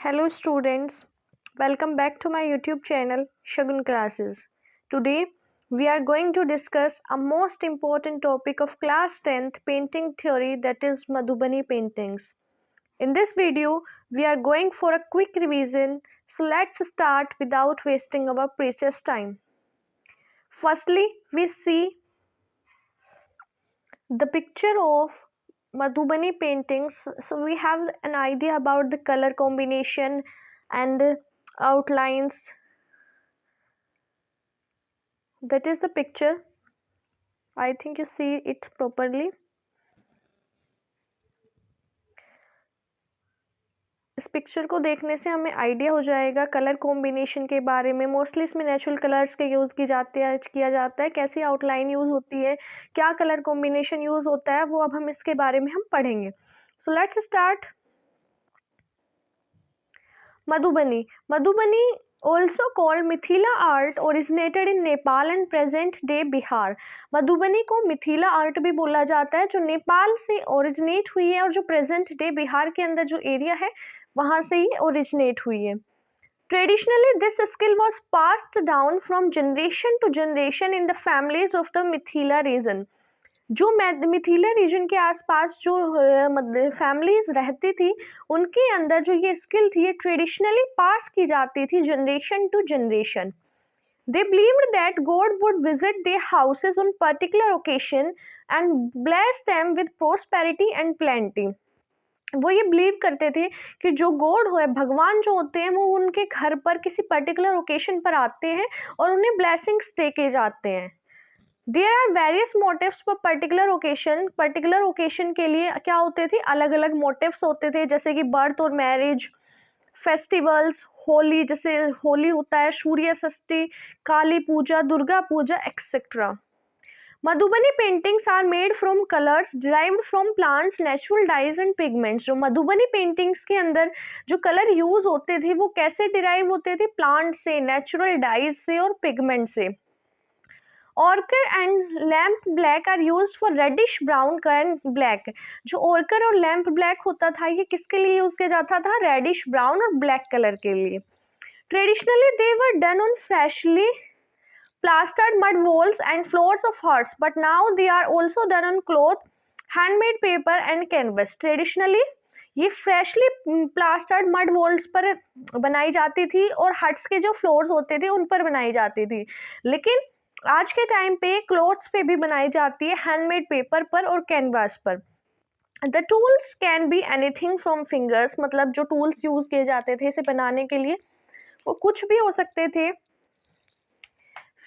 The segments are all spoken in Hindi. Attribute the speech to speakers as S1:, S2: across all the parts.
S1: Hello students, welcome back to my YouTube channel Shagun Classes. Today we are going to discuss a most important topic of class 10th painting theory, that is Madhubani paintings. In this video we are going for a quick revision, so let's start without wasting our precious time. Firstly, we see the picture of Madhubani paintings, so we have an idea about the color combination and outlines. That is the picture. I think you see it properly. इस पिक्चर को देखने से हमें आइडिया हो जाएगा कलर कॉम्बिनेशन के बारे में. मोस्टली इसमें नेचुरल कलर्स के यूज़ किया जाता है. कैसी आउटलाइन यूज़ होती है, क्या कलर कॉम्बिनेशन यूज़ होता है, वो अब हम इसके बारे में हम पढ़ेंगे. So let's start. Madhubani. Madhubani, also called Mithila art, originated in Nepal and present day Bihar. Madhubani को मिथिला आर्ट भी बोला जाता है, जो नेपाल से ओरिजिनेट हुई है और जो प्रेजेंट डे बिहार के अंदर जो एरिया है वहाँ से ही ओरिजिनेट हुई है. Traditionally, this skill was passed down from generation to generation in the families of the Mithila region. जो मिथिला रीजन के आसपास जो फैमिलीज रहती थी उनके अंदर जो ये स्किल थी ये ट्रेडिशनली पास की जाती थी generation to generation. They believed that God would visit their houses on particular occasion and bless them with prosperity and plenty. वो ये बिलीव करते थे कि जो गॉड है, भगवान जो होते हैं, वो उनके घर पर किसी पर्टिकुलर ओकेशन पर आते हैं और उन्हें ब्लेसिंग्स दे के जाते हैं. There are various motives for particular occasion के लिए क्या होते थे, अलग अलग मोटिव्स होते थे, जैसे कि बर्थ और मैरिज, फेस्टिवल्स, होली, जैसे होली होता है, Surya Shashthi, Kali Puja, Durga Puja etcetera. Madhubani paintings are made from colours derived from plants, natural dyes and pigments. जो मधुबनी पेंटिंग्स के अंदर जो कलर यूज होते थे वो कैसे डिराइव होते थे, प्लांट से, नेचुरल डाइज से और पिगमेंट से. Ochre and lamp black are used for reddish brown and black. जो ओरकर और लैम्प ब्लैक होता था ये किसके लिए यूज किया जाता था, रेडिश ब्राउन और ब्लैक कलर के लिए. Traditionally they were done on freshly plastered mud walls and floors of huts, but now they are also done on cloth, handmade paper and canvas. Traditionally ये फ्रेशली प्लास्टर्ड मड वॉल्स पर बनाई जाती थी और हट्स के जो फ्लोर्स होते थे उन पर बनाई जाती थी, लेकिन आज के टाइम पे क्लोथ्स पे भी बनाई जाती है, हैंडमेड पेपर पर और कैनवास पर. The tools can be anything from fingers, मतलब जो टूल्स यूज किए जाते थे इसे बनाने के लिए वो कुछ भी हो सकते थे.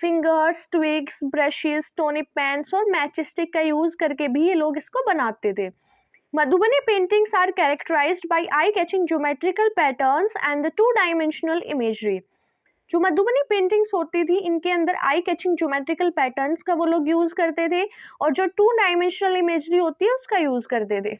S1: Fingers, twigs, brushes, tony pens और मैचस्टिक का यूज करके भी ये लोग इसको बनाते थे. Madhubani paintings are characterised by eye catching geometrical patterns and the two dimensional imagery. जो मधुबनी पेंटिंग्स होती थी इनके अंदर आई कैचिंग ज्योमेट्रिकल पैटर्न्स का वो लोग यूज करते थे और जो टू डायमेंशनल इमेजरी होती है उसका यूज करते थे.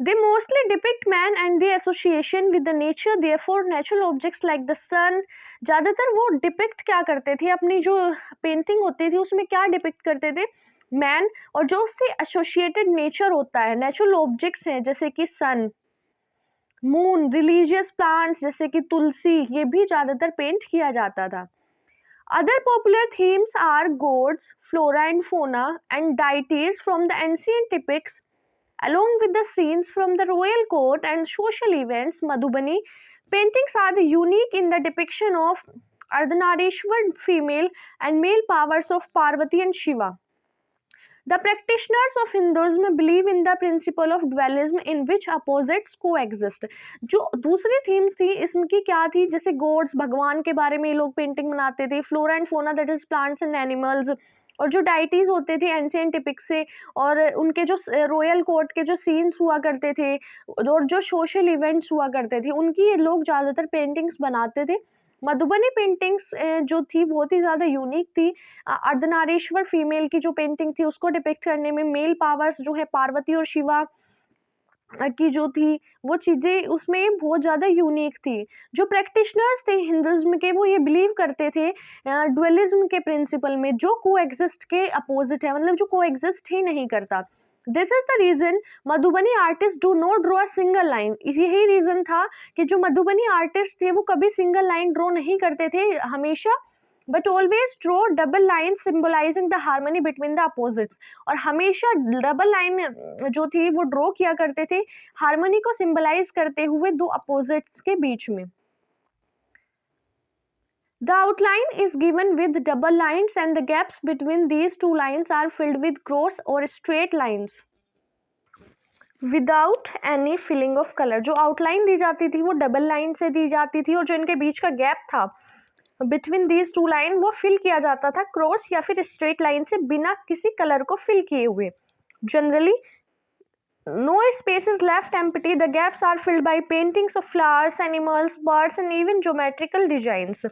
S1: They mostly depict man and the association with the nature, therefore natural objects like the sun. ज़्यादातर वो डिपिक्ट क्या करते थे, अपनी जो पेंटिंग होती थी उसमें क्या डिपिक्ट करते थे, मैन और जो उससे एसोसिएटेड नेचर होता है, नेचुरल ऑब्जेक्ट्स हैं जैसे कि सन, मून, रिलीजियस प्लांट्स जैसे कि तुलसी, ये भी ज़्यादातर पेंट किया जाता था. Other popular themes are gods, flora and fauna and deities from the ancient epics along with the scenes from the royal court and social events. Madhubani paintings are unique in the depiction of Ardhanarishwar female and male powers of Parvati and Shiva. The practitioners of Hinduism believe in the principle of dualism in which opposites coexist. जो दूसरी थीम्स थी इसकी क्या थी, जैसे गॉड्स, भगवान के बारे में ये लोग पेंटिंग बनाते थे, फ्लोरा एंड फोना that is plants and animals, और जो डाइटीज होते थे एंशिएंट टिपिक्स से, और उनके जो रॉयल कोर्ट के जो सीन्स हुआ करते थे और जो सोशल इवेंट्स हुआ करते थे उनकी ये लोग ज़्यादातर पेंटिंग्स बनाते थे. मधुबनी पेंटिंग्स जो थी बहुत ही ज़्यादा यूनिक थी. अर्धनारीश्वर फीमेल की जो पेंटिंग थी उसको डिपिक्ट करने में, मेल पावर्स जो है पार्वती और शिवा की जो थी वो चीज़ें उसमें बहुत ज़्यादा यूनिक थी. जो प्रैक्टिशनर्स थे हिंदुइज्म के वो ये बिलीव करते थे डुअलिज्म के प्रिंसिपल में, जो को एग्जिस्ट के अपोजिट है, मतलब जो को एग्जिस्ट ही नहीं करता. This is the reason Madhubani artist do not draw a single line. यही रीजन था कि जो मधुबनी आर्टिस्ट थे वो कभी सिंगल लाइन ड्रॉ नहीं करते थे हमेशा, but always draw double line symbolising the harmony between the opposites. और हमेशा डबल लाइन जो थी वो ड्रॉ किया करते थे हार्मनी को सिंबलाइज करते हुए दो अपोजिट्स के बीच में। The outline is given with double lines and the gaps between these two lines are filled with cross or straight lines without any filling of color। जो आउटलाइन दी जाती थी वो डबल लाइन से दी जाती थी और जो इनके बीच का गैप था बिटवीन दीज टू लाइन वो फिल किया जाता था क्रॉस या फिर स्ट्रेट लाइन से बिना किसी कलर को फिल किए हुए। Generally no space is left empty, the gaps are filled by paintings of flowers, animals, birds and even geometrical designs।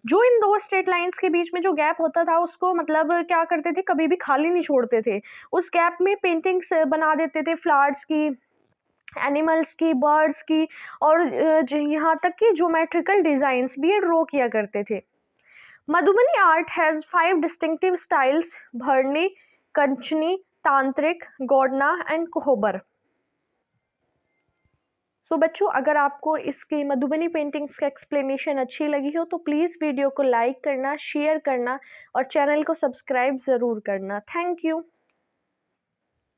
S1: जो इन दो स्ट्रेट लाइंस के बीच में जो गैप होता था उसको मतलब क्या करते थे, कभी भी खाली नहीं छोड़ते थे, उस गैप में पेंटिंग्स बना देते थे फ्लावर्स की, एनिमल्स की, बर्ड्स की और यहाँ तक कि ज्योमेट्रिकल डिजाइंस भी ड्रॉ किया करते थे। Madhubani art has 5 distinctive styles, भरनी, कंचनी, तांत्रिक, गौड़ना एंड कोहबर। सो बच्चों, अगर आपको इसकी मधुबनी पेंटिंग्स का एक्सप्लेनेशन अच्छी लगी हो तो प्लीज़ वीडियो को लाइक करना, शेयर करना और चैनल को सब्सक्राइब ज़रूर करना। Thank you.